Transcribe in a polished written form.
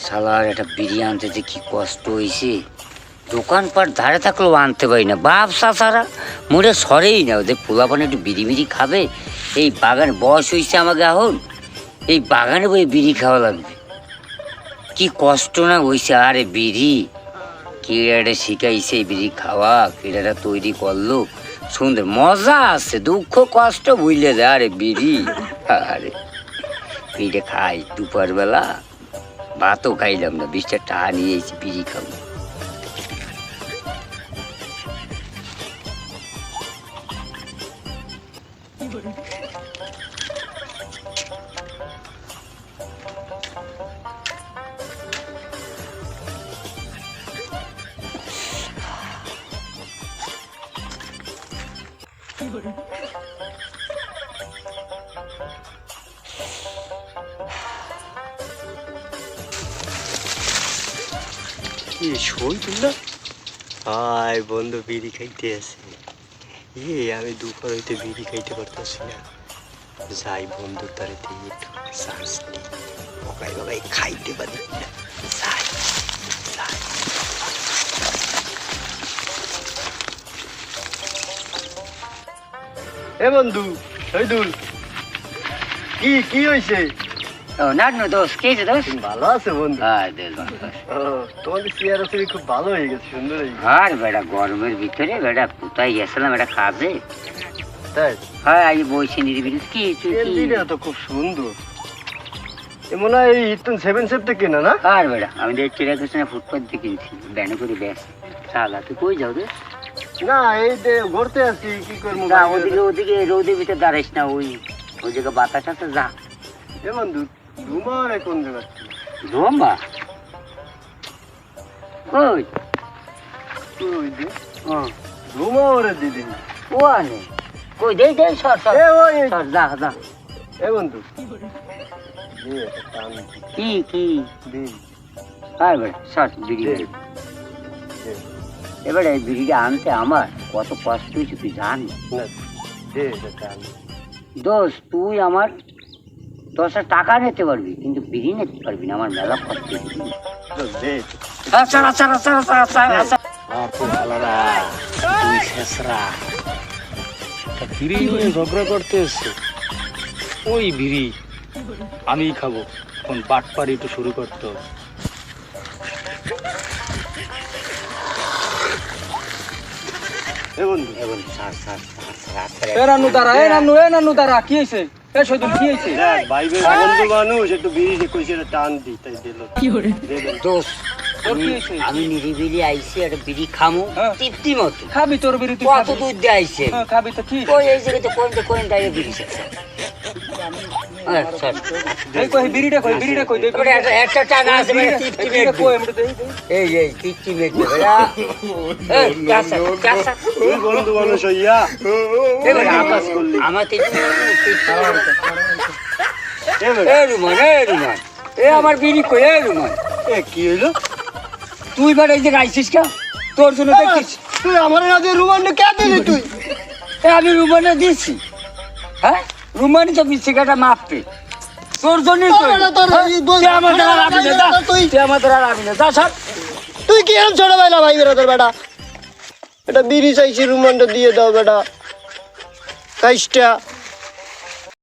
শালার একটা বিড়ি আনতে যে কি কষ্ট হয়েছে, দোকানপাট ধারে থাকলেও আনতে পারি না। বাপ চাচারা মোটে সরেই না, ওদের পোলাপানে একটু বিড়ি মিড়ি খাবে। এই বাগানে বয়স হয়েছে আমাকে এখন, এই বাগানে বই বিড়ি খাওয়া লাগবে। কি কষ্ট না হয়েছে। আরে বিড়ি কেড়ে শিখাইছে এই বিড়ি খাওয়া, কেড়েটা তৈরি করলো সুন্দর, মজা আছে, দুঃখ কষ্ট বুঝলে যায়। আরে বিড়ি, আরে বিড়িটা খাই দুপুর বেলা, ভাতও খাইলাম না, 20টা টাকা নিয়ে এসেছি বিড়ি খাবো। কি শহীদুল্লাহ, আয় বন্ধু বিড়ি খাইতে আছে। আমি দুপুর হইতে বিড়ি খাইতে পারতেছি না, যাই বন্ধুর তারে দিয়ে একটু চান্স নিই, বকাই বকাই খাইতে পারি না। যাই যাই। এ বন্ধু শহীদুল, কি কি হয়েছে? না না দোষ, কে আছে দোষ? ভালো আছে বন্ধু? হ্যাঁ বেশ ভালো। তোমাদের চেয়ার আছে খুব ভালো হয়ে গেছে, সুন্দর হয়ে গেছে। আর বেটা গরমের ভিতরে বেটা কোথায় গেছিলাম এটা কাজে। তাই? হ্যাঁ আজ বইছি নিরিবিলি। কি তুই কি? এলজিটা তো খুব সুন্দর, এ মনে হয় হিটন 7 সেপ্টে কেনা না? আর বেটা আমি দেখছি রেখেছি না, ফুটপাথ দিয়ে কিনছি, ব্যানে করে ব্যাস। সালা তুই কই যাও রে? না এই যে ঘুরতে আসছি, কি করবো। না ওদিকে ওদিকে রোদের ভিতরে দাঁড়াইস না, ওই ওই জায়গায় বাতাস আছে, যা। এ বন্ধু ধুমার কোন জায়গা? ধোম্বা কই? ওই যে ও ধুমারে দিদি। ও আনে কই? দেই দেই সর সর এ ওই সর, যা যা। এ বন্ধু দে একটা টান কি কি? দে হ্যাঁ বেটা সর বিড়ি দে দে। দে। এবারে এই বিড়িটা আনতে আমার কত কষ্ট হয়েছে তুই জানিস? না দে একটা টান। দোষ তুই আমার 10 টাকা নিতে পারবি, কিন্তু বিড়ি নিতে পারবি না, আমার মেলা কষ্ট হয়েছে। দে আচ্ছা আচ্ছা আচ্ছা আচ্ছা আচ্ছা। আপু খালারা তুই শেষরা বিড়ি নিয়ে ঝগড়া করতে এসছে। ওই বিড়ি আমিই খাবো, এখন বাটপাড়ি একটু শুরু করতে হবে। এ বন্ধু স্যার স্যার স্যার এ রানু দাঁড়া, এ নানু দাঁড়া, কি হয়েছে? এ শহীদুল কি হয়েছে? দেখ ভাইবের বন্ধু মানুষ, একটু বিড়ি কইছে টান দি, তাই দিল। দে দে। দোষ তোর কি হয়েছে? আমি নিরিবিলি আইছি, একটা বিড়ি খামু হ্যাঁ। তৃপ্তি মতো। খাবি তোর বিড়ি তুই কত খাবি। দূর দিয়ে আইছে, হ্যাঁ, খাবি তো কি? ওই এই জায়গাতে কোন দাঁড়িয়ে বিড়ি শেষ। আচ্ছা এই কই বিড়িটা কই, বিড়িটা কই দে। এবারে একটা টাকা আছে মানে তৃপ্তি বিড়িটা কই মেটবে। আমরা দেই দেই। এই তৃপ্তি মেটবে বেটা। এই কাঁচা কাঁচা তুই বন্ধু মানুষ হইয়া এবারে কাজ করলি। আমার তৃপ্তি এ বেটা, এ রুমান এ আমার বিড়ি কই? এ রুমান এ কি হইলো? তুই বেটা এই জায়গায় আইছিস কা? তোর জন্য দেখছিস তুই আমার আগে রুমান্ডে কে দিলি তুই? আমি রুমানে দিয়েছি। হ্যাঁ রুমানি তো বিচিকাটা মাপবে তোর জন্যই তো। তুই আমার দ্বারা রাখবি না, যা। তুই আমার দ্বারা রাখবি না, যা সব। তুই কি এরকম ছোট বেলা ভাই বেরোতর বেটা? এটা বিড়ি চাইছি, রুমান্ডে দিয়ে দাও বেটা, কাইসটা।